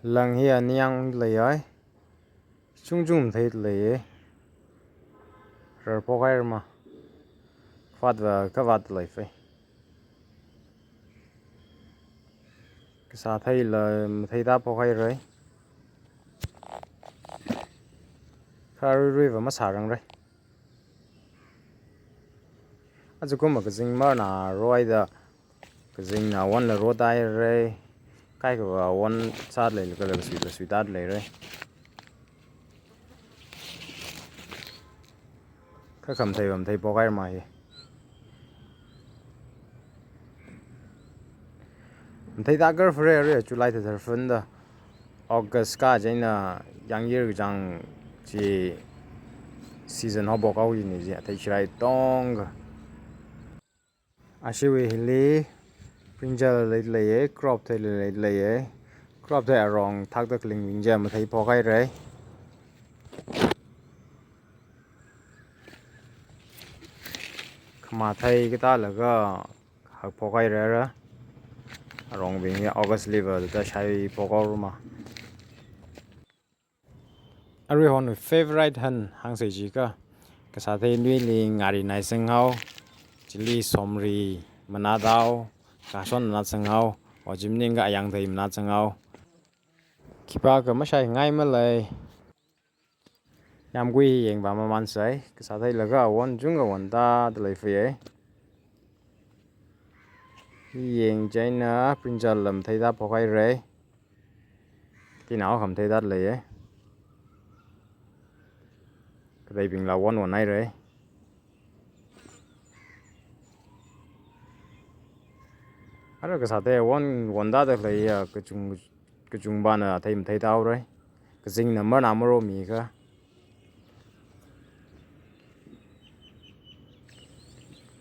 lần hi anh yang lấy ấy chung chung thấy lấy rồi bỏ cái mà phát và các vạt lấy phải cái sao thấy là thấy ta bỏ cái rồi khai rồi và mất xả răng rồi à chứ cũng mà cái gì mà na rồi đó cái gì nào one là rồi tai rồi cái one sát lấy cái là suy tát lấy rồi cái khamāthei bỏ cái mà thấy ta cái phải rồi July thì phân đó August cả cái na yang year chẳng chỉ season họ bỏ câu gì này thấy chỉ tông à xíu hili brinjal lấy karopthei lấy karopthei ở rong thác được linh bình giờ mà thấy bỏ cái rồi khamāthei cái ta là cái học bỏ cái rồi đó rong bình August liver ta sai bỏ câu mà ari hon favorite han hang sei ji ka Kasāthei nui li ngari nai seng hau chili somri manadao ka son na seng hau o jimning ga yang thei na seng hau kipa ka ma sai ngai ma lai yam gui yeng ba ma man sai Kasāthei la ga won jung ga won ta de lai fi ai yeng china brinjal lam thei da phokai re ti nào kham thei dat lai ai đây bình là one này rồi ở cái Kasāthei one đã được lấy cái chung ban là thấy tao rồi cái dinh là mới làm rồi mì cơ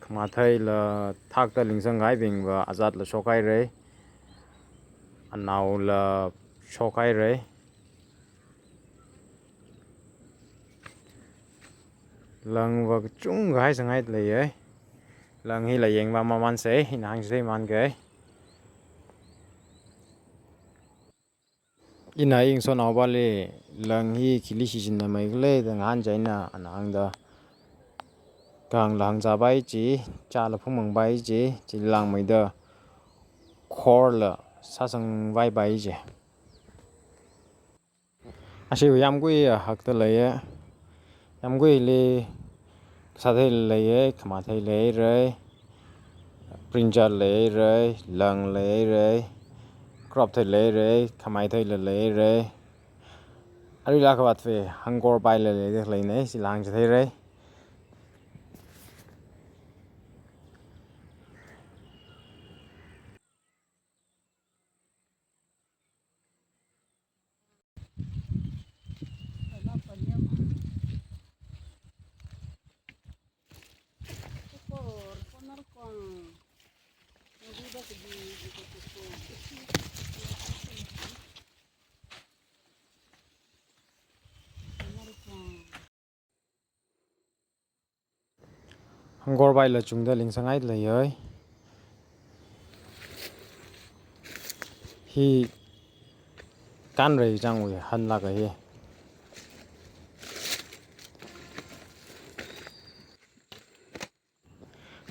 khamāthei là thác tới linh sang gái bình và azat là số cái rồi anao là số cái rồi lần và chúng gái sang gái lấy ấy lần hi là dạng và man sẽ hi nàng sẽ man cái in này in số nào bali lần hi kili xin là mấy cái lê thằng han chạy na anh hàng đó càng làng ra bay chỉ cha là phong mừng bay chỉ làng mấy đó core là sa sang vai bay chỉ à siêu yam quy học tới lấy yam quy li Kasāthei lấy khamāthei lấy rồi brinjal lấy rồi lăng lấy rồi karopthei lấy rồi khamāthei lấy rồi ari la ka bat fe hangor pai lấy này si lang thấy rồi hangor pai là chúng ta linh sang ai lấy ơi hi can rồi chẳng người hân là cái gì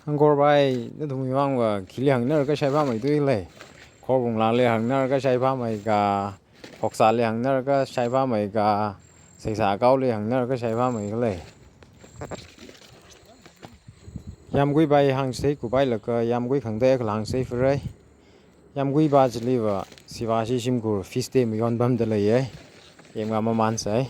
hangor pai nó thùng hoang và khi hàng nó cái sai phạm mấy thứ này khó vùng là lệ hàng nó cái sai phạm mấy cả học xã lệ hàng nó cái sai phạm mấy cả xây xã cao lệ hàng nó cái sai phạm mấy cái này yam gui bay hàng xây của bay là cái yam gui khẳng định là hàng xây phải rồi yam gui ba chỉ liver Sivā si sim của fish day mình còn bấm được lấy ấy em làm mà man sai